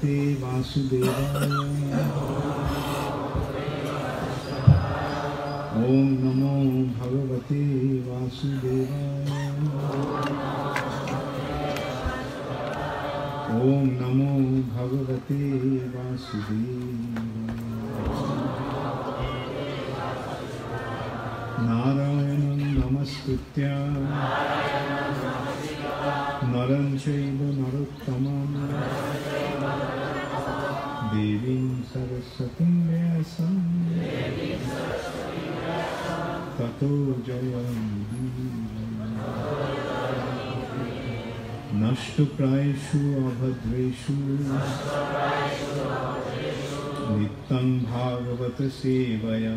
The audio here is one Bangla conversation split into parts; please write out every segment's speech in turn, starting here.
भगवते वासुदेवाय। ओम नमो भगवते वासुदेवाय। ओम नमो भगवते वासुदेवाय। नारायणं नमस्कृत्य नरं चैव नरोत्तमं देवीं सरस्वतीं व्यासं ततो जयमुदीरये। नष्टप्रायेषु अभद्रेषु नित्यं भागवत सेवया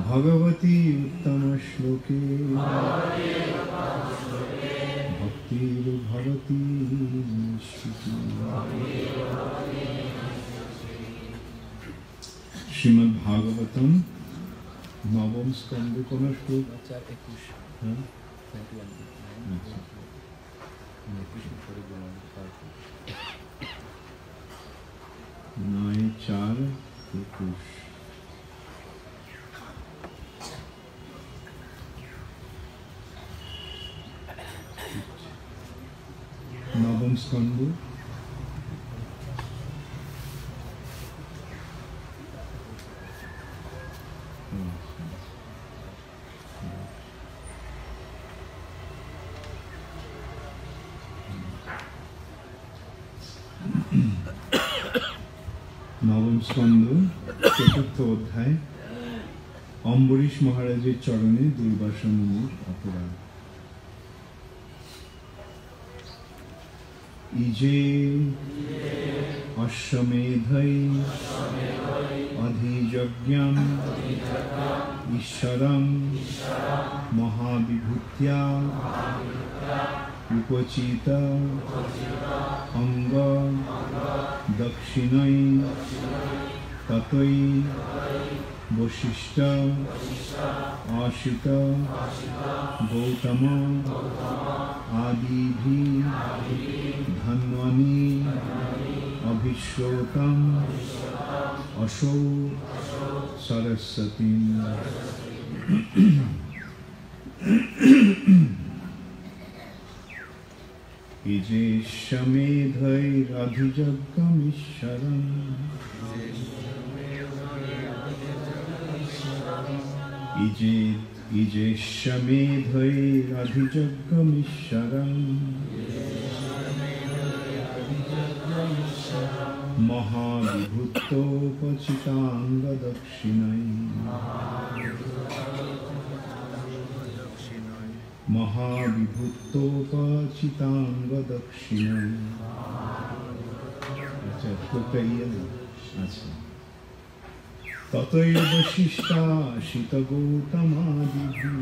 भगवती उत्तम श्लोके भक्तिर्भवती निश्चिता। श्रीमद् भागवतम नवम स्कंद कोन श्लोक 21। हाँ 9:4-21। नवम स्कंद नवम स्कंद चतुर्थ अध्याय अम्बरीश महाराजेर चरणे दुर्वासा मुनिर अपराध। इजे अश्वमेधै अधियज्ञम् ईश्वरं महाविभूत्या उपचित अंग दक्षिणै ततै वशिष्ठ आशित गौतम आदिभिः धन्वनि अभिश्रोतम् असौ सरस्वती। इजेष्यमेधैरधिजग्गमीश्वरम् इजेष्यमेधैरधिजग्गमीश्वरम् महाविभूतोपचिताङ्गदक्षिणै महाविभूतोपचिताङ्गदक्षिणै। अच्छा श्लोकটা ইয়ে না। আচ্ছা ততৈব শিষ্টা শীত গৌতমাদিভি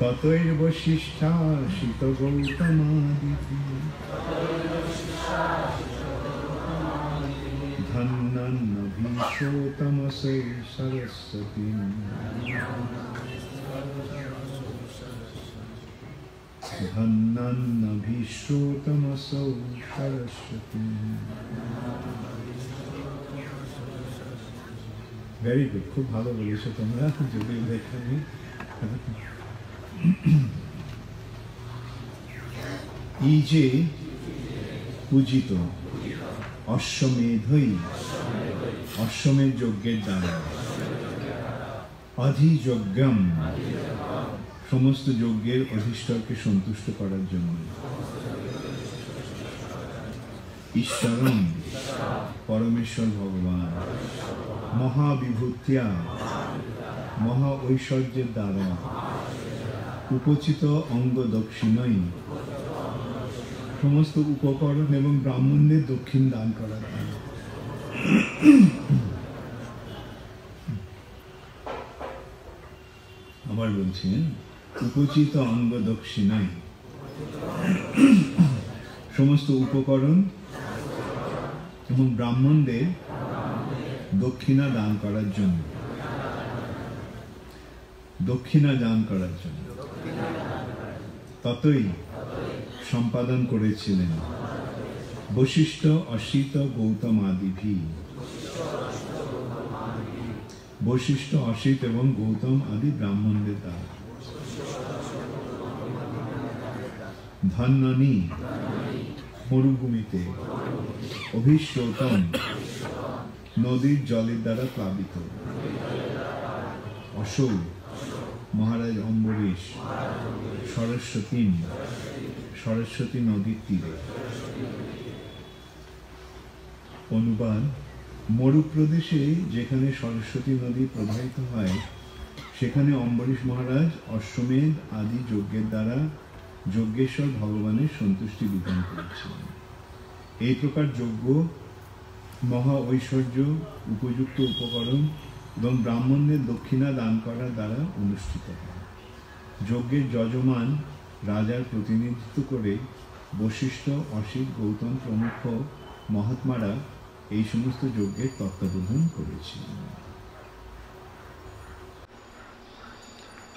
ততৈব শিষ্টা শীত গৌতমাদিভি ধন্যন্নভীষোতমসৈ সরস্বতী। ধন্যন্নভীষোতমসৌ সরস্বতী। ভেরি গুড, খুব ভালো বলেছো তোমরা, যদি দেখানি। এই যে পূজিত অশ্বমেধই অশ্বমেধ যজ্ঞের দ্বারা অধিযজ্ঞম সমস্ত যজ্ঞের অধিষ্ঠানকে সন্তুষ্ট করার জন্য ঈশ্বরম পরমেশ্বর ভগবান মহাবিভূতিয়া মহা ঐশ্বর্যের দ্বারা উপচিত অঙ্গ দক্ষিণাই সমস্ত উপকরণ এবং ব্রাহ্মণদের দক্ষিণ দান করার জন্য। আবার বলছেন উপচিত অঙ্গ দক্ষিণাই সমস্ত উপকরণ এবং ব্রাহ্মণদের দক্ষিণা দান করার জন্য। দক্ষিণা দান করার জন্য ততই সম্পাদন করেছিলেন বশিষ্ঠ, অসিত, গৌতম আদিভি। বশিষ্ঠ, অসিত এবং গৌতম আদি ব্রাহ্মণদের দ্বারা। ধন্যনি মরুভূমিতে অভিশ্রোতম নদীর জলের দ্বারা প্লাবিত। অশোক মহারাজ অম্বরীশ সরস্বতী নদীর তীরে। অনুবাদ: মরুপ্রদেশে যেখানে সরস্বতী নদী প্রবাহিত হয় সেখানে অম্বরীশ মহারাজ অশ্বমেধ আদি যজ্ঞের দ্বারা যজ্ঞেশ্বর ভগবানের সন্তুষ্টি বিধান করেছিলেন। এই প্রকার যজ্ঞ মহা ঐশ্বর্য, উপযুক্ত উপকরণ এবং ব্রাহ্মণদের দক্ষিণা দান করার দ্বারা অনুষ্ঠিত হয়। যজ্ঞের যজমান রাজার প্রতিনিধিত্ব করে বশিষ্ঠ, অসিত, গৌতম প্রমুখ মহাত্মারা এই সমস্ত যজ্ঞের তত্ত্বাবধান করেছিলেন।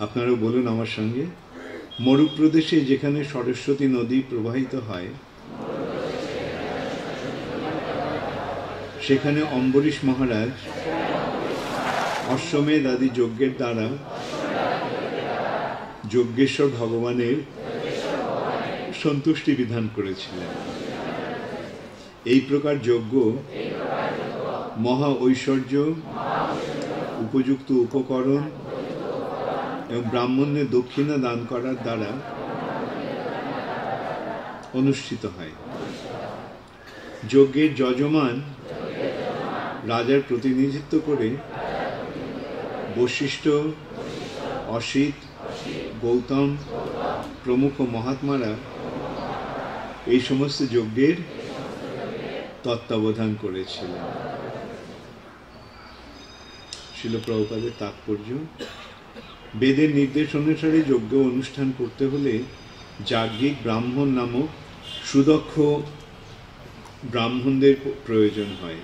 আপনারা বলুন আমার সঙ্গে, মরুপ্রদেশে যেখানে সরস্বতী নদী প্রবাহিত হয় সেখানে অম্বরীশ মহারাজ অশ্বমেধ আদি যজ্ঞের দ্বারা যজ্ঞেশ্বর ভগবানের সন্তুষ্টি বিধান করেছিলেন। এই প্রকার যজ্ঞ মহা ঐশ্বর্য, উপযুক্ত উপকরণ এবং ব্রাহ্মণের দক্ষিণা দান করার দ্বারা অনুষ্ঠিত হয়। যজ্ঞের যজমান রাজার প্রতিনিধিত্ব করে বশিষ্ঠ, অসিত, গৌতম প্রমুখ মহাত্মারা এই সমস্ত যজ্ঞের তত্ত্বাবধান করেছিলেন। শিল প্রভুপাদের তাৎপর্য: বেদের নির্দেশ অনুসারে যজ্ঞ অনুষ্ঠান করতে হলে যাজ্ঞিক ব্রাহ্মণ নামক সুদক্ষ ব্রাহ্মণদের প্রয়োজন হয়।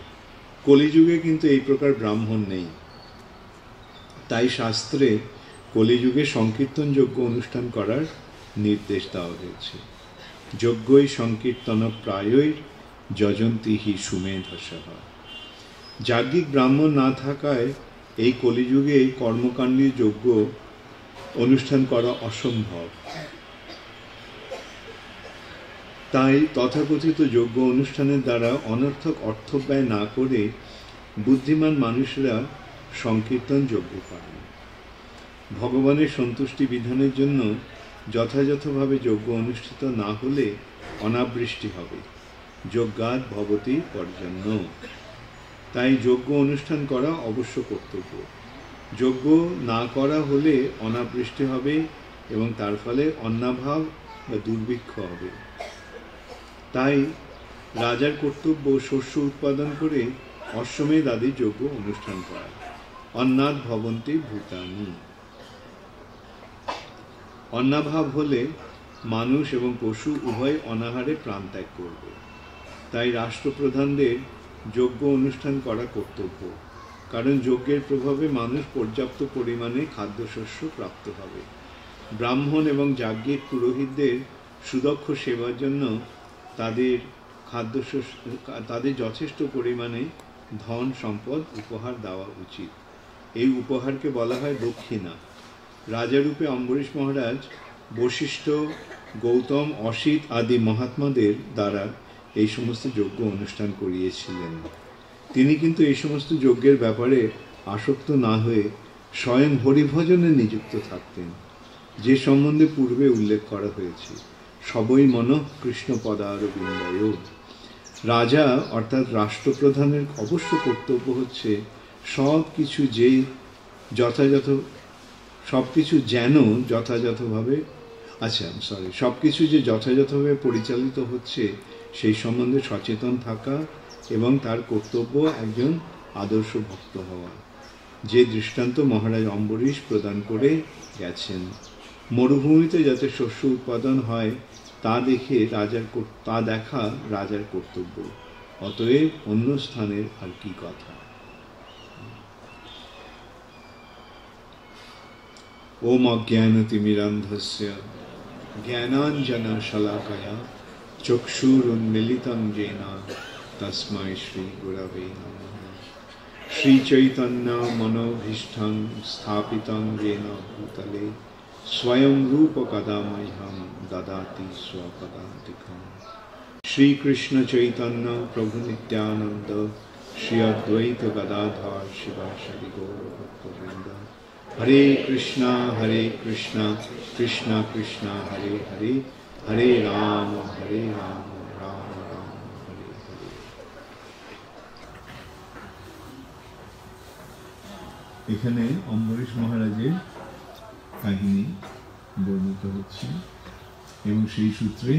কলিযুগে কিন্তু এই প্রকার ব্রাহ্মণ নেই। তাই শাস্ত্রে কলিযুগে সংকীর্তন যজ্ঞ অনুষ্ঠান করার নির্দেশ দেওয়া হয়েছে। যজ্ঞই সংকীর্তন প্রায়ই যজন্তি হি সুমেধসঃ। যাজ্ঞিক ব্রাহ্মণ না থাকায় এই কলিযুগে কর্মকাণ্ডী যজ্ঞ অনুষ্ঠান করা অসম্ভব। তাই তথাকথিত যজ্ঞ অনুষ্ঠানের দ্বারা অনর্থক অর্থব্যয় না করে বুদ্ধিমান মানুষরা সংকীর্তন যজ্ঞ করেন। ভগবানের সন্তুষ্টি বিধানের জন্য যথাযথভাবে যজ্ঞ অনুষ্ঠিত না হলে অনাবৃষ্টি হবে। যজ্ঞাৎ ভবতি পর্জন্য। তাই যজ্ঞ অনুষ্ঠান করা অবশ্য কর্তব্য। যজ্ঞ না করা হলে অনাবৃষ্টি হবে এবং তার ফলে অন্নাভাব বা দুর্ভিক্ষ হবে। তাই রাজার কর্তব্য শস্য উৎপাদন করে অশ্বমেধ আদি যজ্ঞ অনুষ্ঠান করা। অন্নাৎ ভবন্তি ভূতানি। অন্নাভাব হলে মানুষ এবং পশু উভয় অনাহারে প্রাণ ত্যাগ করবে। তাই রাষ্ট্রপ্রধানদের যজ্ঞ অনুষ্ঠান করা কর্তব্য, কারণ যজ্ঞের প্রভাবে মানুষ পর্যাপ্ত পরিমাণে খাদ্যশস্য প্রাপ্ত হবে। ব্রাহ্মণ এবং যাজ্ঞিক পুরোহিতদের সুদক্ষ সেবার জন্য তাদের যথেষ্ট পরিমাণে ধন সম্পদ উপহার দেওয়া উচিত। এই উপহারকে বলা হয় দক্ষিণা। রাজারূপে অম্বরীশ মহারাজ বশিষ্ঠ, গৌতম, অসিত আদি মহাত্মাদের দ্বারা এই সমস্ত যজ্ঞ অনুষ্ঠান করিয়েছিলেন। তিনি কিন্তু এই সমস্ত যজ্ঞের ব্যাপারে আসক্ত না হয়ে স্বয়ং হরিভজনে নিযুক্ত থাকতেন, যে সম্বন্ধে পূর্বে উল্লেখ করা হয়েছে। সবই মন কৃষ্ণ পদারবিন্দয়। রাজা অর্থাৎ রাষ্ট্রপ্রধানের অবশ্য কর্তব্য হচ্ছে সব কিছু যে যথাযথভাবে পরিচালিত হচ্ছে সেই সম্বন্ধে সচেতন থাকা এবং তার কর্তব্য একজন আদর্শ ভক্ত হওয়া, যে দৃষ্টান্ত মহারাজ অম্বরীশ প্রদান করে গেছেন। মরুভূমিতে যাতে শস্য উৎপাদন হয় তা দেখা রাজার কর্তব্য। অতএব অন্য স্থানের আর কি কথা। ওম অজ্ঞানতিমিরান্ধস্য ज्ञानाञ्जनशलाकया चक्षुरुन्मीलितं येन तस्मै श्रीगुरवे नमः। श्रीचैतन्यमनोभीष्टं स्थापितं येन भूतले स्वयं रूपकदा मह्यं ददाति स्वपदान्तिकम्। श्रीकृष्ण चैतन्य प्रभु नित्यानंद श्री अद्वैत गदाधर शिवासादि गौरभक्तवृंद। हरे कृष्णा कृष्णा कृष्णा हरे हरे, हरे राम राम राम हरे हरे। এখানে অম্বরীশ মহারাজের কাহিনী বর্ণিত হচ্ছে এবং সেই সূত্রে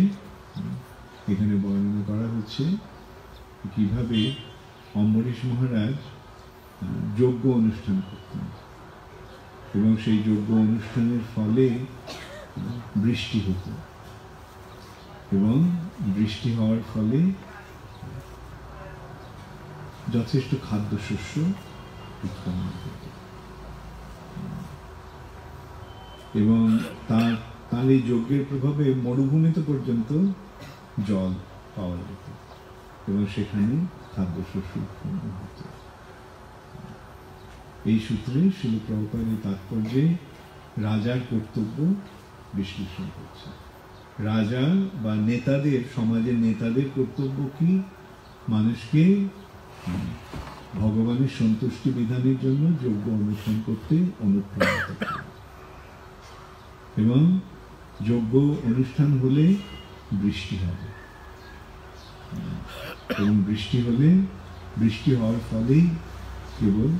এখানে বর্ণনা করা হচ্ছে কিভাবে অম্বরীশ মহারাজ যজ্ঞ অনুষ্ঠান করতেন এবং সেই যজ্ঞ অনুষ্ঠানের ফলে বৃষ্টি হতো এবং বৃষ্টি হওয়ার ফলে যথেষ্ট খাদ্যশস্য উৎপন্ন হতো এবং তার এই যজ্ঞের প্রভাবে মরুভূমিতে পর্যন্ত জল পাওয়া যেত এবং সেখানে খাদ্যশস্য উৎপন্ন হতো। এই সূত্রে শিল প্রভুপাদ এই তাৎপর্যে রাজার কর্তব্য বিশ্লেষণ করছে। রাজা বা নেতাদের, সমাজের নেতাদের কর্তব্য কি? মানুষকে ভগবানের সন্তুষ্টি বিধানের জন্য যজ্ঞ অনুষ্ঠান করতে অনুপ্রাণিত করে এবং যজ্ঞ অনুষ্ঠান হলে বৃষ্টি হবে এবং বৃষ্টি হওয়ার ফলেই কেবল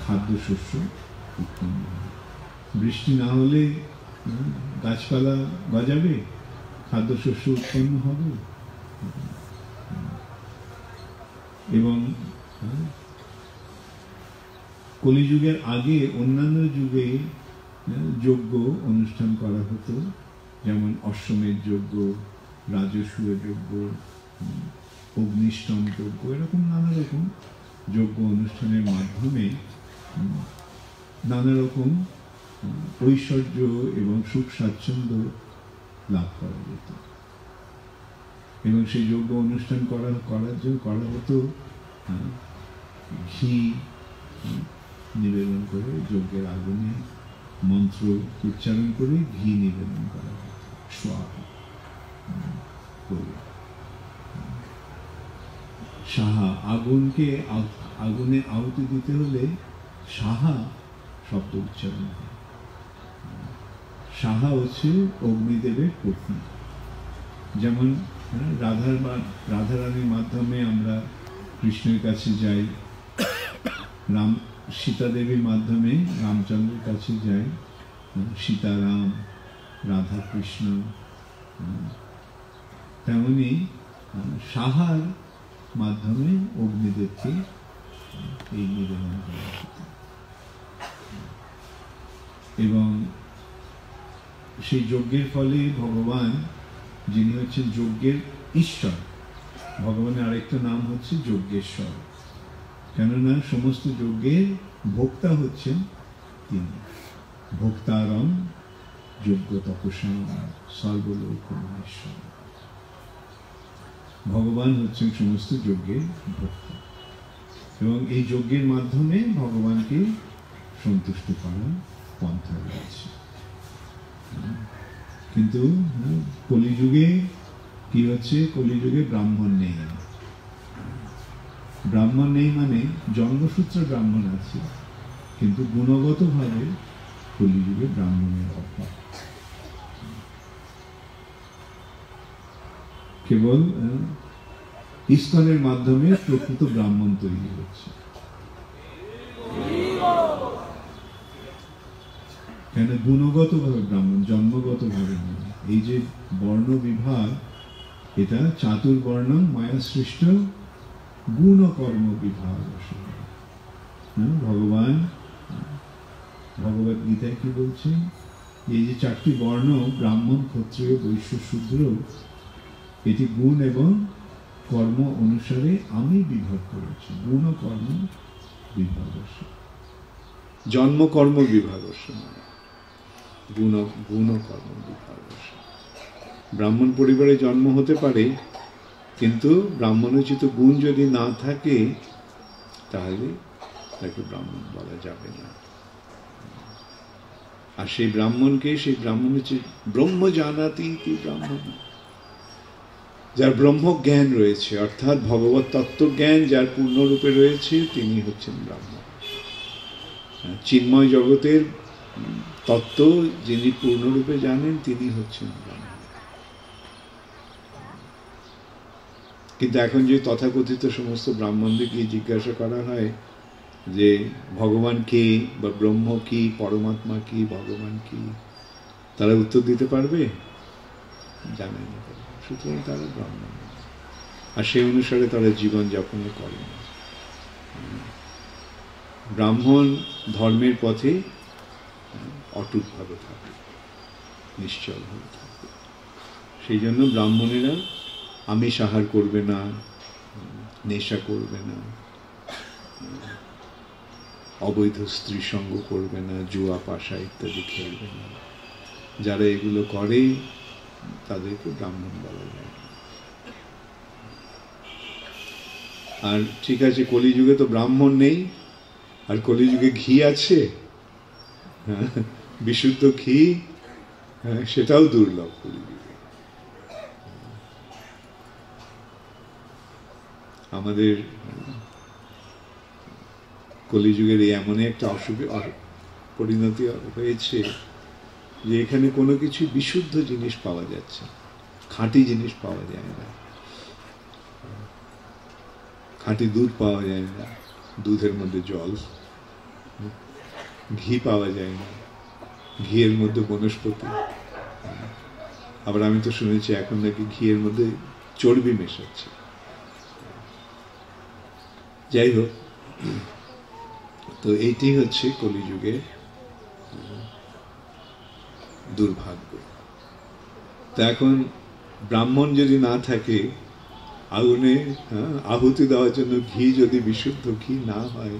খাদ্যশস্য উৎপন্ন হবে। বৃষ্টি না হলে গাছপালা গজাবে, খাদ্যশস্য উৎপন্ন হবে এবং কলিযুগের আগে অন্যান্য যুগে যজ্ঞ অনুষ্ঠান করা হতো, যেমন অশ্বমেধ যজ্ঞ, রাজসূয় যজ্ঞ, অগ্নিষ্টম যজ্ঞ, এরকম নানা রকম যজ্ঞ অনুষ্ঠানের মাধ্যমে নানা রকম ঐশ্বর্য এবং সুখ স্বাচ্ছন্দ্য লাভ করা যেত এবং সেই যজ্ঞ অনুষ্ঠান করার জন্য করা হতো ঘি নিবেদন করে, যজ্ঞের আগুনে মন্ত্র উচ্চারণ করে ঘি নিবেদন করা হতো স্বাহা করে। সাহা, আগুনে আহুতি দিতে হলে সাহা শব্দ উচ্চারণ হয়। সাহা হচ্ছে অগ্নিদেবের পত্নী। যেমন রাধারানীর মাধ্যমে আমরা কৃষ্ণের কাছে যাই, সীতা দেবীর মাধ্যমে রামচন্দ্রের কাছে যাই, সীতারাম, রাধা কৃষ্ণ, তেমনি সাহার মাধ্যমে অগ্নিদেবকে এই নিবেদন করা হতো এবং সেই যজ্ঞের ফলে ভগবান, যিনি হচ্ছেন যজ্ঞের ঈশ্বর, ভগবানের আরেকটা নাম হচ্ছে যজ্ঞেশ্বর, কেননা সমস্ত যজ্ঞের ভোক্তা হচ্ছেন তিনি। ভোক্তারং যজ্ঞ তপস্যাং সর্বলোক মহেশ্বর। ভগবান হচ্ছেন সমস্ত যজ্ঞের ভোক্তা এবং এই যজ্ঞের মাধ্যমে ভগবানকে সন্তুষ্ট করার পন্থা রয়েছে। কিন্তু কলিযুগে কি হচ্ছে? কলিযুগে ব্রাহ্মণ নেই। ব্রাহ্মণ নেই মানে জন্মসূত্রে ব্রাহ্মণ আছে, কিন্তু গুণগতভাবে কলিযুগে ব্রাহ্মণের অভাব। কেবল ইস্কনের মাধ্যমে প্রকৃত ব্রাহ্মণ তৈরি হচ্ছে। কেন? গুণগতভাবে ব্রাহ্মণ, জন্মগতভাবে নয়। এই যে বর্ণ বিভাগ, এটা চাতুর্বর্ণং মায়া সৃষ্ট গুণ কর্ম বিভাগ। ভগবান ভগবদ গীতায় কি বলছেন? এই যে চারটি বর্ণ, ব্রাহ্মণ, ক্ষত্রিয়, বৈশ্য, শূদ্র, এটি গুণ এবং কর্ম অনুসারে আমি বিভাগ করেছি। গুণ কর্ম বিভাগ, জন্ম কর্ম বিভাগ, গুণ কর্ম বিভাগ। ব্রাহ্মণ পরিবারে জন্ম হতে পারে, কিন্তু ব্রাহ্মণোচিত গুণ যদি না থাকে তাহলে তাকে ব্রাহ্মণ বলা যাবে না। আর সেই ব্রাহ্মণকে, সেই ব্রাহ্মণ হচ্ছে ব্রহ্ম জানাতি কি ব্রাহ্মণ, যার ব্রহ্ম জ্ঞান রয়েছে, অর্থাৎ ভগবত তত্ত্বজ্ঞান যার পূর্ণরূপে রয়েছে, তিনি হচ্ছেন ব্রাহ্মণ। চিন্ময় জগতের তত্ত্ব যিনি পূর্ণরূপে জানেন, তিনি হচ্ছেন ব্রাহ্মণ। কিন্তু এখন যে তথাকথিত সমস্ত ব্রাহ্মণদেরকে জিজ্ঞাসা করা হয় যে ভগবান কে, বা ব্রহ্ম কি, পরমাত্মা কি, ভগবান কি, তারা উত্তর দিতে পারবে? জানে না। সুতরাং তারা ব্রাহ্মণ, আর সেই অনুসারে তারা জীবন যাপন করে না। ব্রাহ্মণ ধর্মের পথে অটুটভাবে থাকে, নিশ্চলভাবে থাকে। সেই জন্য ব্রাহ্মণেরা আমিষ আহার করবে না, নেশা করবে না, অবৈধ স্ত্রী সঙ্গ করবে না, জুয়া পাশা ইত্যাদি খেলবে না। যারা এগুলো করে তাদেরকে ব্রাহ্মণ বলা যায়। আর ঠিক আছে, কলিযুগে তো ব্রাহ্মণ নেই, আর কলিযুগে ঘি আছে, বিশুদ্ধ ঘি, সেটাও দুর্লভ কলিযুগে। আমাদের কলিযুগের এমন একটা পরিণতি হয়েছে যে এখানে কোনো কিছু বিশুদ্ধ জিনিস পাওয়া যাচ্ছে, খাঁটি জিনিস পাওয়া যায় না। খাঁটি দুধ পাওয়া যায় না, দুধের মধ্যে জল। ঘি পাওয়া যায় না, ঘিয়ের মধ্যে বনস্পতি। আবার আমি তো শুনেছি এখন নাকি ঘিয়ের মধ্যে চর্বি মেশাচ্ছে। যাই হোক, তো এইটি হচ্ছে কলিযুগের দুর্ভাগ্য। তা এখন ব্রাহ্মণ যদি না থাকে, আগুনে আহুতি দেওয়ার জন্য ঘি যদি বিশুদ্ধ ঘি না হয়,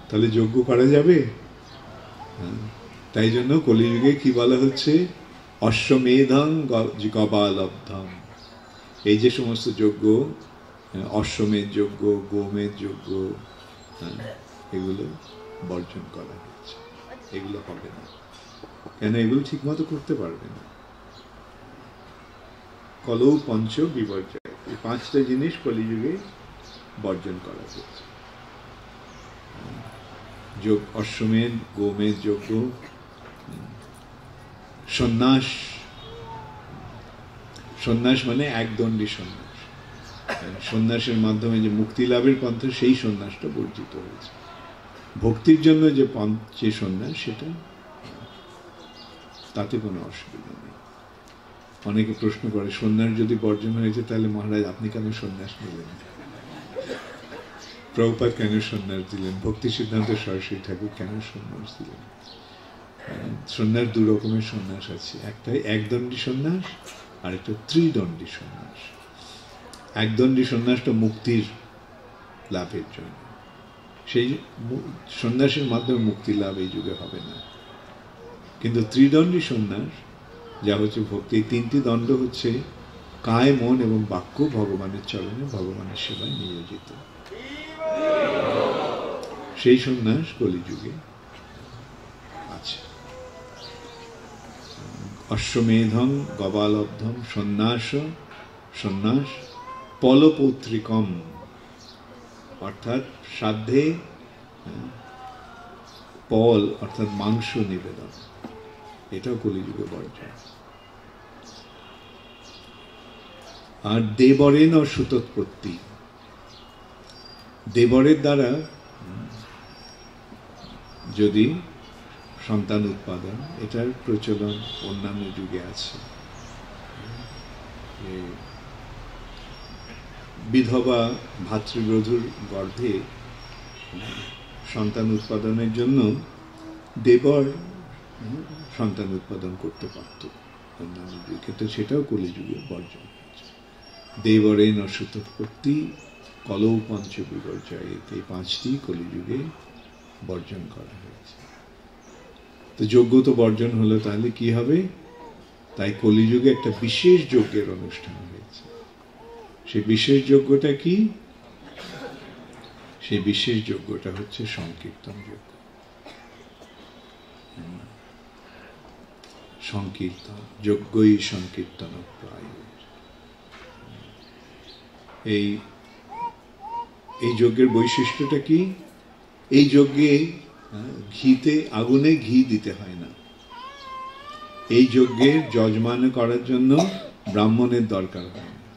তাহলে যজ্ঞ করা যাবে? তাই জন্য কলিযুগে কি বলা হচ্ছে? অশ্বমেধং গবালব্ধম। এই যে সমস্ত যজ্ঞ, অশ্বমেধ যজ্ঞ, গোমেধ যজ্ঞ, এগুলো বর্জন করা হচ্ছে। এগুলো হবে না। কেন? এগুলো ঠিক মতো করতে পারবে না। কলৌ পঞ্চ বিবর্জয়, এই 5টা জিনিস কলিযুগে বর্জন করা হচ্ছে। যোগ, অশ্বমেধ, গোমেধ যজ্ঞ, সন্ন্যাস। সন্ন্যাস মানে একদণ্ডী সন্ন্যাস। সন্ন্যাসের মাধ্যমে যে মুক্তি লাভের পন্থা, সেই সন্ন্যাসটা বর্জিত হয়েছে। ভক্তির জন্য যে সন্ন্যাস, সেটা তাতে কোনো অসুবিধা নেই। অনেকে প্রশ্ন করে, সন্ন্যাস যদি বর্জন হয়েছে তাহলে মহারাজ আপনি কেন সন্ন্যাস নিলেন? প্রভুপাদ কেন সন্ন্যাস দিলেন? ভক্তি সিদ্ধান্ত সরস্বতী ঠাকুর কেন সন্ন্যাস দিলেন? সন্ন্যাস 2 রকমের সন্ন্যাস আছে। একটা একদণ্ডী সন্ন্যাস, আর একটা ত্রিদণ্ডী সন্ন্যাস। একদণ্ডী সন্ন্যাসটা মুক্তির লাভের জন্য। সেই সন্ন্যাসের মাধ্যমে মুক্তি লাভ এই যুগে হবে না। কিন্তু ত্রিদণ্ডী সন্ন্যাস যা হচ্ছে ভক্তি, 3টি দণ্ড হচ্ছে কায়, মন এবং বাক্য ভগবানের চরণে, ভগবানের সেবায় নিয়োজিত। সেই সন্ন্যাস কলিযুগে আছে। অশ্বমেধং গবালব্ধম সন্ন্যাস পলপৌত্রিকম, অর্থাৎ শ্রাদ্ধে পল অর্থাৎ মাংস নিবেদন, এটাও কলিযুগে বর্জন। আর দেবরেন ও সুতোৎপত্তি, দেবরের দ্বারা যদি সন্তান উৎপাদন, এটার প্রচলন অন্যান্য যুগে আছে। বিধবা ভাতৃবধূর গর্ভে সন্তান উৎপাদনের জন্য দেবর সন্তান উৎপাদন করতে পারত অন্যান্য যুগে, কিন্তু সেটাও কলিযুগে বর্জন হচ্ছে। দেবরেন অসুতোৎপত্তি, কলৌ পঞ্চ বিবর্জয়, এই 5টি কলিযুগে বর্জন করা হয়েছে। তো যজ্ঞ তো বর্জন হলো, তাহলে কি হবে? তাই কলিযুগে একটা বিশেষ যজ্ঞের অনুষ্ঠান হয়েছে। সেই বিশেষ যজ্ঞটা কি? সেই বিশেষ যজ্ঞটা হচ্ছে সংকীর্তন যজ্ঞ। সংকীর্তন যজ্ঞই সংকীর্তন প্রায়। এই যজ্ঞের বৈশিষ্ট্যটা কি? এই যজ্ঞে আগুনে ঘি দিতে হয় না। এই যজ্ঞের যজমান করার জন্য ব্রাহ্মণের দরকার হয় না।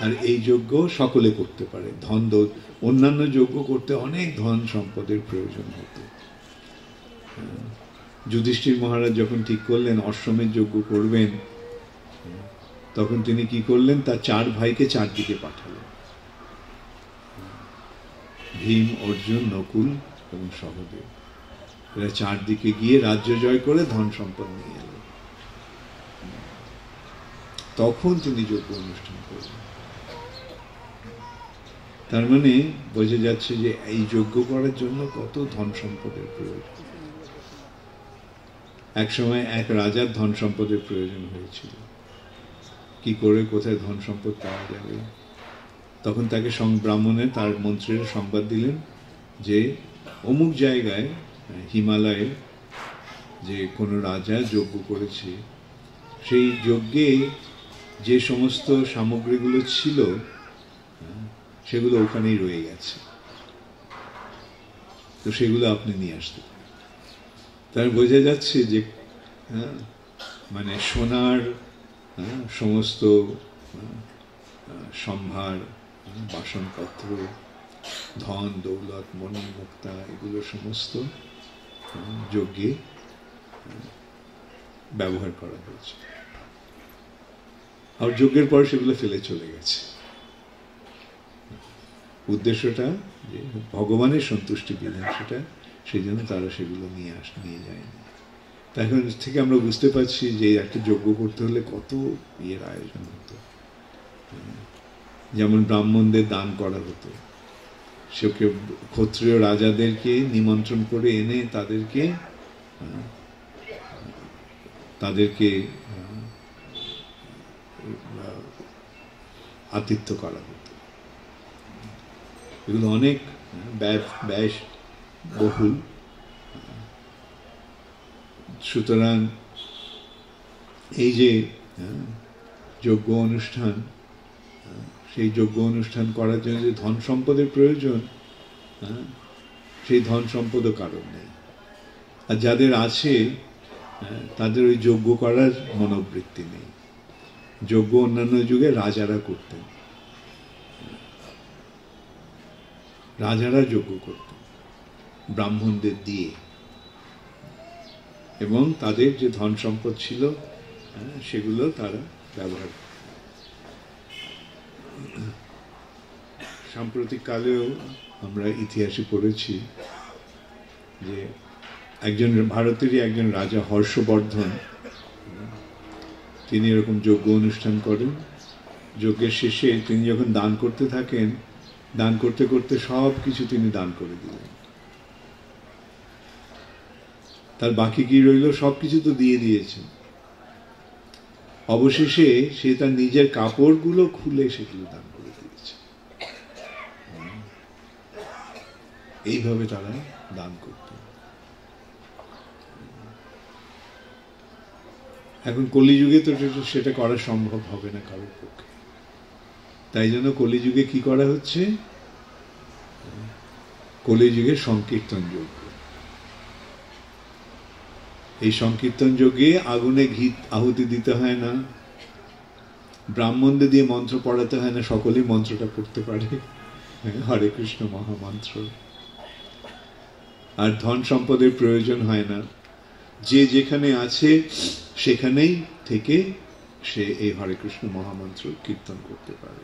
আর এই যজ্ঞ সকলে করতে পারে। অন্যান্য যজ্ঞ করতে অনেক ধন সম্পদের প্রয়োজন হতো। যুধিষ্ঠির মহারাজ যখন ঠিক করলেন অশ্বমেধ যজ্ঞ করবেন, তখন তিনি কি করলেন? তার 4 ভাইকে 4 দিকে পাঠালেন, ভীম, অর্জুন, নকুল এবং সহদেব। এরা 4 দিকে গিয়ে রাজ্য জয় করে ধন সম্পদ নিয়ে এলেন। তখন তিনি যজ্ঞ অনুষ্ঠান করলেন। তার মানে বোঝা যাচ্ছে যে এই যজ্ঞ করার জন্য কত ধন সম্পদের প্রয়োজন। এক সময় এক রাজার ধন সম্পদের প্রয়োজন হয়েছিল। কি করে কোথায় ধন সম্পদ পাওয়া যাবে? তখন তাকে ব্রাহ্মণের তার মন্ত্রীরা সংবাদ দিলেন যে অমুক জায়গায় হিমালয়ে যে কোনো রাজা যজ্ঞ করেছে, সেই যজ্ঞে যে সমস্ত সামগ্রীগুলো ছিল সেগুলো ওখানেই রয়ে গেছে, তো সেগুলো আপনি নিয়ে আসতে পারেন। তার বোঝা যাচ্ছে যে মানে সোনার সমস্ত সম্ভার, বাসনপত্র, ধন দৌলত, মণি মুক্তা, এগুলো সমস্ত যজ্ঞে ব্যবহার করা হয়েছে। আর যজ্ঞের পর সেগুলো ফেলে চলে গেছে। উদ্দেশ্যটা যে ভগবানের সন্তুষ্টি বিধান, সেটা সেই জন্য তারা সেগুলো নিয়ে যায়নি। এখন থেকে আমরা বুঝতে পারছি যে একটা যজ্ঞ করতে হলে কত ইয়ের আয়োজন হতো। যেমন ব্রাহ্মণদের দান করা হতো, সেকে ক্ষত্রিয় রাজাদেরকে নিমন্ত্রণ করে এনে তাদেরকে আতিথ্য করা হতো। এগুলো অনেক ব্যয় বহুল। সুতরাং এই যে যজ্ঞ অনুষ্ঠান, সেই যজ্ঞ অনুষ্ঠান করার জন্য যে ধন সম্পদের প্রয়োজন, সেই ধন সম্পদও কারণ নেই। আর যাদের আছে তাদের ওই যজ্ঞ করার মনোবৃত্তি নেই। যজ্ঞ অন্যান্য যুগে রাজারা করতেন, রাজারা যজ্ঞ করতেন ব্রাহ্মণদের দিয়ে, এবং তাদের যে ধন সম্পদ ছিল সেগুলো তারা ব্যবহার করত। সাম্প্রতিক কালেও আমরা ইতিহাসে পড়েছি যে ভারতেরই একজন রাজা হর্ষবর্ধন, তিনি এরকম যজ্ঞ অনুষ্ঠান করেন। যজ্ঞের শেষে তিনি যখন দান করতে থাকেন, দান করতে করতে সব কিছু তিনি দান করে দিলেন। তার বাকি কি রইল? সবকিছু তো দিয়ে দিয়েছেন। অবশেষে সে তার নিজের কাপড়গুলো খুলে সেগুলো দান করে দিয়েছে। এইভাবে তারা দান করত। এখন কলিযুগে তো সেটা করা সম্ভব হবে না কারোর পক্ষে। তাই জন্য কলিযুগে কি করা হচ্ছে? কলিযুগে সংকীর্তন যজ্ঞ। এই সংকীর্তন যজ্ঞে আগুনে ঘি আহুতি দিতে হয় না, ব্রাহ্মণদের দিয়ে মন্ত্র পড়াতে হয় না, সকলেই মন্ত্রটা পড়তে পারে, হরে কৃষ্ণ মহামন্ত্র। আর ধন সম্পদের প্রয়োজন হয় না, যে যেখানে আছে সেখানেই থেকে সে এই হরে কৃষ্ণ মহামন্ত্র কীর্তন করতে পারে।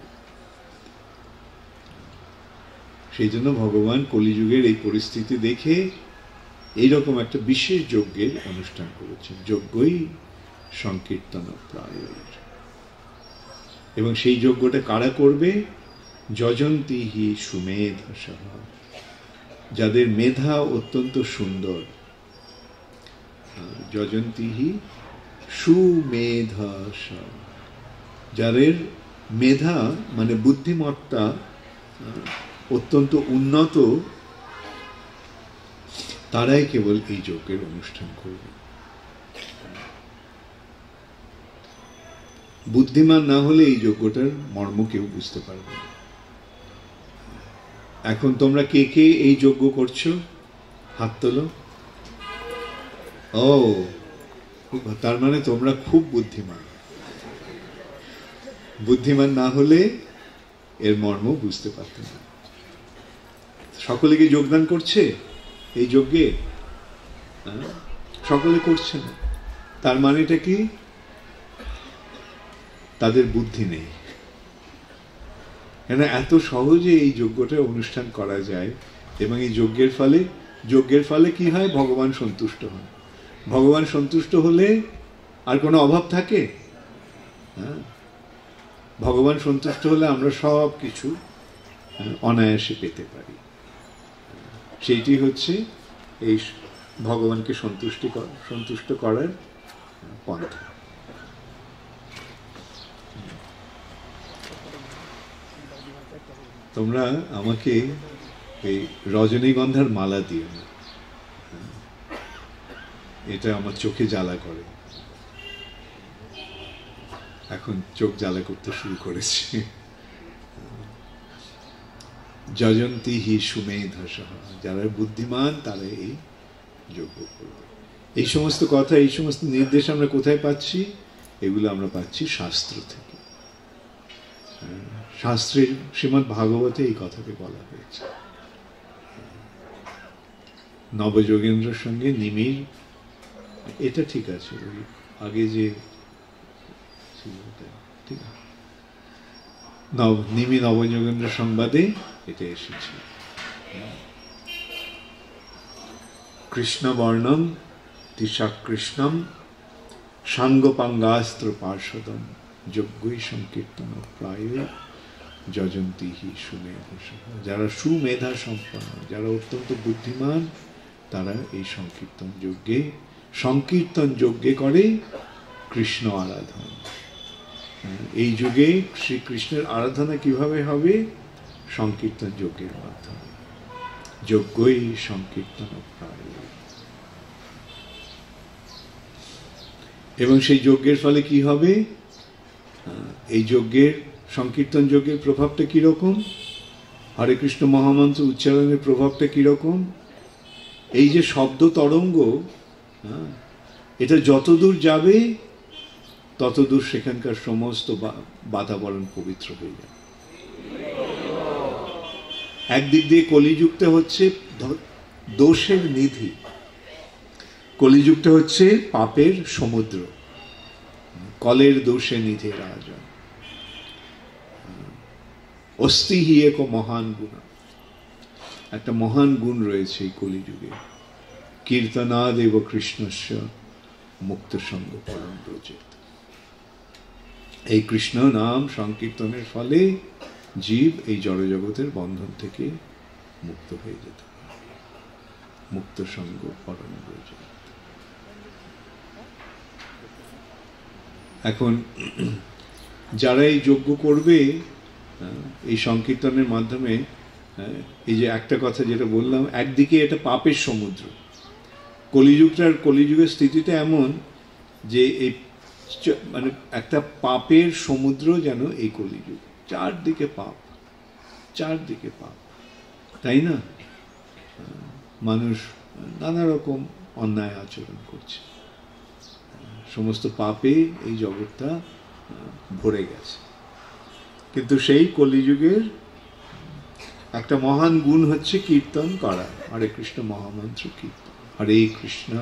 সেই জন্য ভগবান কলিযুগের এই পরিস্থিতি দেখে এইরকম একটা বিশেষ যজ্ঞের অনুষ্ঠান করেছেন, যজ্ঞই সংকীর্তন প্রায়। এবং সেই যজ্ঞটা কারা করবে? যজন্তিহি সুমেধসঃ, যাদের মেধা অত্যন্ত সুন্দর। যজন্তিহি সুমেধস, যাদের মেধা মানে বুদ্ধিমত্তা অত্যন্ত উন্নত, তারাই কেবল এই যজ্ঞের অনুষ্ঠান করবে। বুদ্ধিমান না হলে এই যজ্ঞটার মর্ম কেউ বুঝতে পারবে না। এখন তোমরা কে কে এই যজ্ঞ করছো? হাত তোলো। ও, তার মানে তোমরা খুব বুদ্ধিমান। বুদ্ধিমান না হলে এর মর্ম বুঝতে পারত না। সকলে কি যোগদান করছে এই যজ্ঞে? সকলে করছে না। তার মানেটা কি? তাদের বুদ্ধি নেই। কেন এত সহজে এই যজ্ঞটা অনুষ্ঠান করা যায়, এবং এই যজ্ঞের ফলে কি হয়? ভগবান সন্তুষ্ট হন। ভগবান সন্তুষ্ট হলে আর কোনো অভাব থাকে? ভগবান সন্তুষ্ট হলে আমরা সব কিছু অনায়াসে পেতে পারি। সেইটি হচ্ছে এই ভগবানকে সন্তুষ্ট করার পন্থা। তোমরা আমাকে এই রজনীগন্ধার মালা দিও না, এটা আমার চোখে জ্বালা করে। এখন চোখ জ্বালা করতে শুরু করেছে। যজন্তি হি সুমেধসঃ, যারা বুদ্ধিমান তারা এই যজ্ঞ করবে। এই সমস্ত কথা, এই সমস্ত নির্দেশ আমরা কোথায় পাচ্ছি? এগুলো আমরা পাচ্ছি শাস্ত্র থেকে। শাস্ত্রের শ্রীমদ্ ভাগবতে এই কথাকে বলা হয়েছে। নবযোগেন্দ্রের সঙ্গে নিমির, এটা ঠিক আছে, ওই আগে যে ঠিক আছে, নিমি নবযোগেন্দ্র সংবাদে এটা এসেছে। কৃষ্ণ বর্ণম তিশা কৃষ্ণম সাঙ্গপাঙ্গাস্ত্র পার্শ্বদম যজ্ঞই সংকীর্তন প্রায় যজন্তি হি সুমেধসঃ। যারা সুমেধা সম্পন্ন, যারা অত্যন্ত বুদ্ধিমান, তারা এই সংকীর্তন যজ্ঞে করে কৃষ্ণ আরাধনা। এই যুগে শ্রীকৃষ্ণের আরাধনা কিভাবে হবে? সংকীর্তন যজ্ঞের মাধ্যমে। যজ্ঞই সংকীর্তন প্রায়। এবং সেই যজ্ঞের ফলে কি হবে? এই যজ্ঞের, সংকীর্তন যজ্ঞের প্রভাবটা কিরকম? হরে কৃষ্ণ মহামন্ত্র উচ্চারণের প্রভাবটা কিরকম? এই যে শব্দ তরঙ্গ, এটা যতদূর যাবে ততদূর সেখানকার সমস্ত বাতাবরণ পবিত্র হয়ে যাবে। একদিক দিয়ে কলিযুগটা হচ্ছে দোষের নিধি, কলিযুগটা হচ্ছে পাপের সমুদ্র, কলের দোষে নিধে রাজা। অস্তি হি এক মহান গুণ, একটা মহান গুণ রয়েছে এই কলিযুগে। কীর্তনাদেব কৃষ্ণস্য মুক্ত সঙ্গ পরম ব্রজেত। এই কৃষ্ণ নাম সংকীর্তনের ফলে জীব এই জড়জগতের বন্ধন থেকে মুক্ত হয়ে যেতে পারে। মুক্ত সঙ্গ পরম ব্রজেত। এখন যারা এই যজ্ঞ করবে এই সংকীর্তনের মাধ্যমে, এই যে একটা কথা যেটা বললাম, একদিকে এটা পাপের সমুদ্র, কলিযুগের স্থিতিটা এমন যে এই মানে একটা পাপের সমুদ্র যেন এই কলিযুগ, চারদিকে পাপ, তাই না? মানুষ নানা রকম অন্যায় আচরণ করছে, সমস্ত পাপে এই জগৎটা ভরে গেছে। কিন্তু সেই কলিযুগের একটা মহান গুণ হচ্ছে কীর্তন করা, হরে কৃষ্ণ মহামন্ত্র কীর্তন। হরে কৃষ্ণ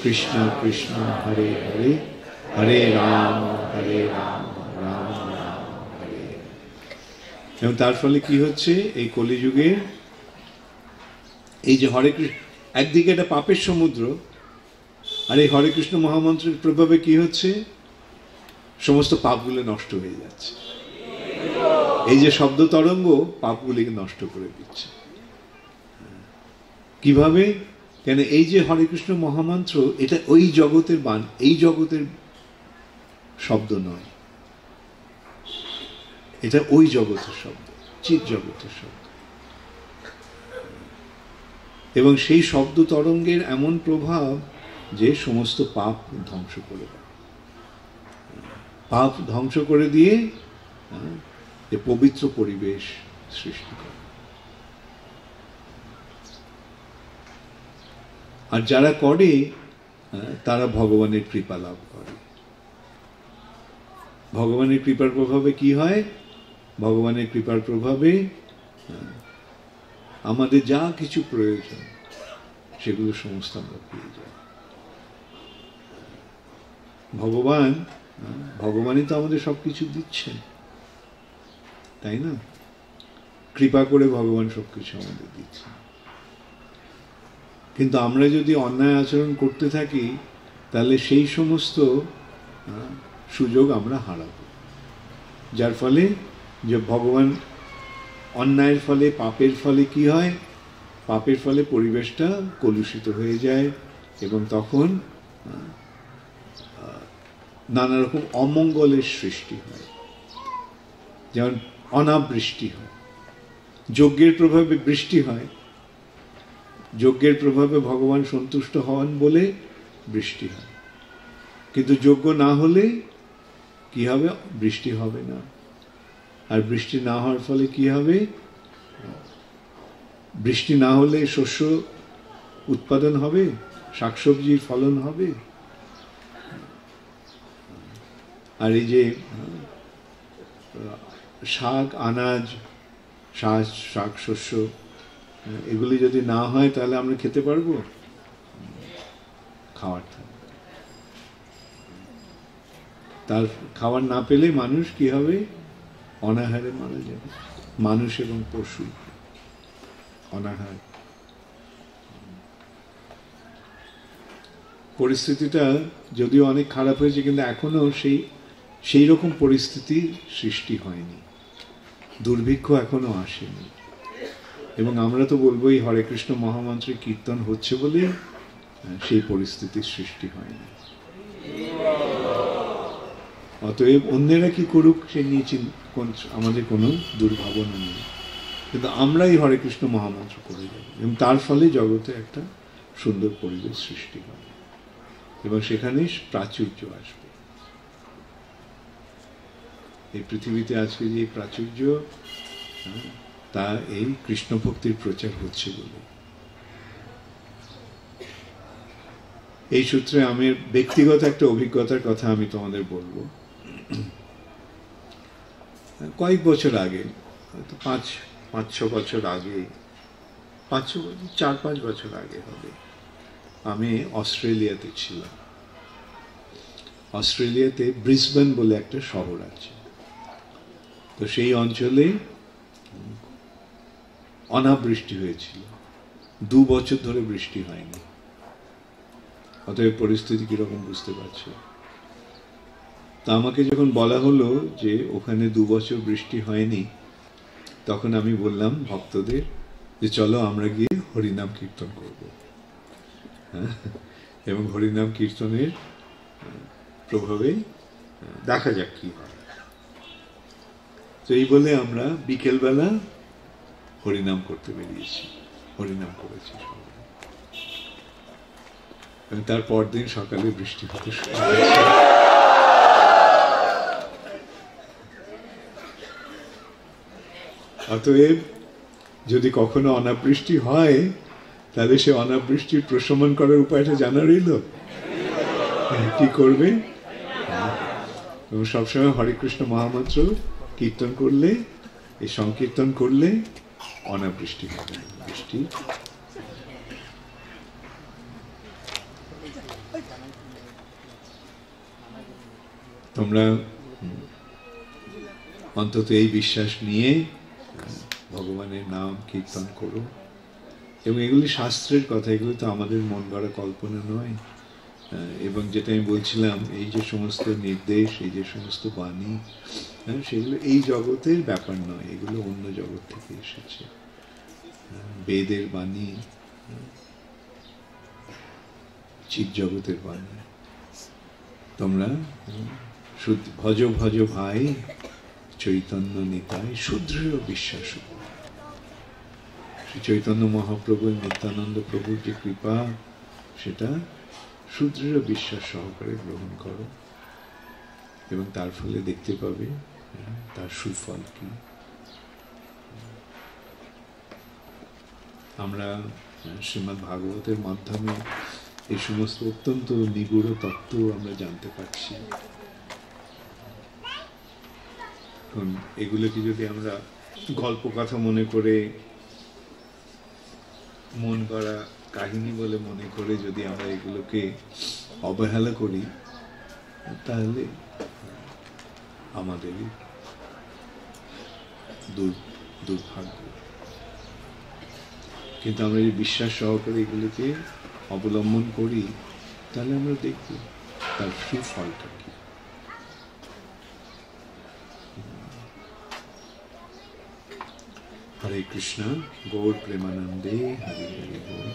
কৃষ্ণ কৃষ্ণ হরে হরে, হরে রাম রাম রাম হরে। এবং তার ফলে কি হচ্ছে? এই কলিযুগে এই যে হরে কৃষ্ণ, একদিকে এটা পাপের সমুদ্র, আর এই হরে কৃষ্ণ মহামন্ত্রের প্রভাবে কি হচ্ছে? সমস্ত পাপগুলো নষ্ট হয়ে যাচ্ছে। এই যে শব্দ তরঙ্গ পাপগুলিকে নষ্ট করে দিচ্ছে। কিভাবে? কেন এই যে হরে কৃষ্ণ মহামন্ত্র, এটা ওই জগতের এই জগতের শব্দ নয়, এটা ওই জগতের শব্দ, চিৎ জগতের শব্দ। এবং সেই শব্দ তরঙ্গের এমন প্রভাব যে সমস্ত পাপ ধ্বংস করে দেয়, পাপ ধ্বংস করে দিয়ে যে পবিত্র পরিবেশ সৃষ্টি করে। আর যারা করে তারা ভগবানের কৃপা লাভ করে। ভগবানের কৃপার প্রভাবে কি হয়? ভগবানের কৃপার প্রভাবে আমাদের যা কিছু প্রয়োজন সেগুলো সমস্ত আমরা পেয়ে যাই। ভগবানই তো আমাদের সবকিছু দিচ্ছেন, তাই না? কৃপা করে ভগবান সবকিছু আমাদের দিচ্ছেন। কিন্তু আমরা যদি অন্যায় আচরণ করতে থাকি তাহলে সেই সমস্ত সুযোগ আমরা হারাবো, যার ফলে যে ভগবান অন্যায়ের ফলে, পাপের ফলে কি হয়? পাপের ফলে পরিবেশটা কলুষিত হয়ে যায় এবং তখন নানা রকম অমঙ্গলের সৃষ্টি হয়। যেমন অনাবৃষ্টি হয়, যজ্ঞের প্রভাবে বৃষ্টি হয়, যজ্ঞের প্রভাবে ভগবান সন্তুষ্ট হন বলে বৃষ্টি হয়। কিন্তু যজ্ঞ না হলে কি হবে? বৃষ্টি হবে না। আর বৃষ্টি না হওয়ার ফলে কি হবে? বৃষ্টি না হলে শস্য উৎপাদন হবে, শাকসবজির ফলন হবে। আর এই যে শাক, আনাজ, শাক শস্য এগুলি যদি না হয় তাহলে আমরা খেতে পারবো? খাওয়ার থাকবে। তার খাবার না পেলে মানুষ কি হবে? অনাহারে মারা যাবে। মানুষ এবং পশু অনাহার। পরিস্থিতিটা যদিও অনেক খারাপ হয়েছে, কিন্তু এখনো সেই রকম পরিস্থিতি সৃষ্টি হয়নি, দুর্ভিক্ষ এখনো আসেনি। এবং আমরা তো বলবো এই হরে কৃষ্ণ মহামন্ত্রের কীর্তন হচ্ছে বলে সেই পরিস্থিতির সৃষ্টি হয়নি। অতএব অন্যেরা কি করুক সে নিয়ে আমাদের কোনো দুর্ভাবনা নেই, কিন্তু আমরাই হরে কৃষ্ণ মহামন্ত্র করে যাব এবং তার ফলে জগতে একটা সুন্দর পরিবেশ সৃষ্টি হবে এবং সেখানে প্রাচুর্য আসবে। এই পৃথিবীতে আজকে যে প্রাচুর্য, তা এই কৃষ্ণ ভক্তির প্রচার হচ্ছে বলে। এই সূত্রে আমি ব্যক্তিগত একটা অভিজ্ঞতার কথা আমি তোমাদের বলবো। কয়েক বছর আগে, হয়তো 5-6 বছর আগে, 4-5 বছর আগে হবে, আমি অস্ট্রেলিয়াতে ছিলাম। অস্ট্রেলিয়াতে ব্রিসবেন বলে একটা শহর আছে। তো সেই অঞ্চলে অনাবৃষ্টি হয়েছিল, 2 বছর ধরে বৃষ্টি হয়নি। অতএব পরিস্থিতি কিরকম বুঝতে পারছো। তা আমাকে যখন বলা হলো যে ওখানে 2 বছর বৃষ্টি হয়নি, তখন আমি বললাম ভক্তদের যে চলো আমরা গিয়ে হরিনাম কীর্তন করব, এবং হরিনাম কীর্তনের প্রভাবে দেখা যাক কি হয়। তো এই বলে আমরা বিকেলবেলা হরিনাম করতে বেরিয়েছি, হরিনাম করেছি সবাই। তার পরদিন সকালে বৃষ্টি হতে শুরু হয়েছে। অতএব যদি কখনো অনাবৃষ্টি হয় তাহলে সে অনাবৃষ্টির প্রশমন করার উপায়টা জানা রইল, কি করবে? এবং সবসময় হরে কৃষ্ণ মহামন্ত্র কীর্তন করলে, এই সংকীর্তন করলে অনাবৃষ্টি হবে। বৃষ্টি তোমরা অন্তত এই বিশ্বাস নিয়ে ভগবানের নাম কীর্তন করো। এবং এগুলি শাস্ত্রের কথা, এগুলি তো আমাদের মন গড়া কল্পনা নয়। এবং যেটা আমি বলছিলাম, এই যে সমস্ত নির্দেশ, এই যে সমস্ত বাণী, সেগুলো এই জগতের ব্যাপার নয়, এগুলো অন্য জগৎ থেকে এসেছে। বেদের বাণী, চিৎ জগতের বাণী। তোমরা ভজ ভজ ভাই চৈতন্য নিতাই সুদৃঢ় বিশ্বাস। শ্রী চৈতন্য মহাপ্রভু নিত্যানন্দ প্রভুর যে কৃপা, সেটা সুদৃঢ় বিশ্বাস সহকারে গ্রহণ করো, এবং তার ফলে দেখতে পাবে তার সুফল কি। আমরা শ্রীমদ্ ভাগবতের মাধ্যমে এই সমস্ত অত্যন্ত নিগূঢ় তত্ত্ব আমরা জানতে পারছি। এখন এগুলোকে যদি আমরা গল্প কথা মনে করে, মন গড়া কাহিনী বলে মনে করে যদি আমরা এগুলোকে অবহেলা করি, তাহলে আমাদেরই দুর্ভাগ্য। কিন্তু আমরা যদি বিশ্বাস সহকারে এগুলোকে অবলম্বন করি, তাহলে আমরা দেখব তার সুফলটা কি। হরে কৃষ্ণ, গৌর প্রেমানন্দে, হরে হরে বল।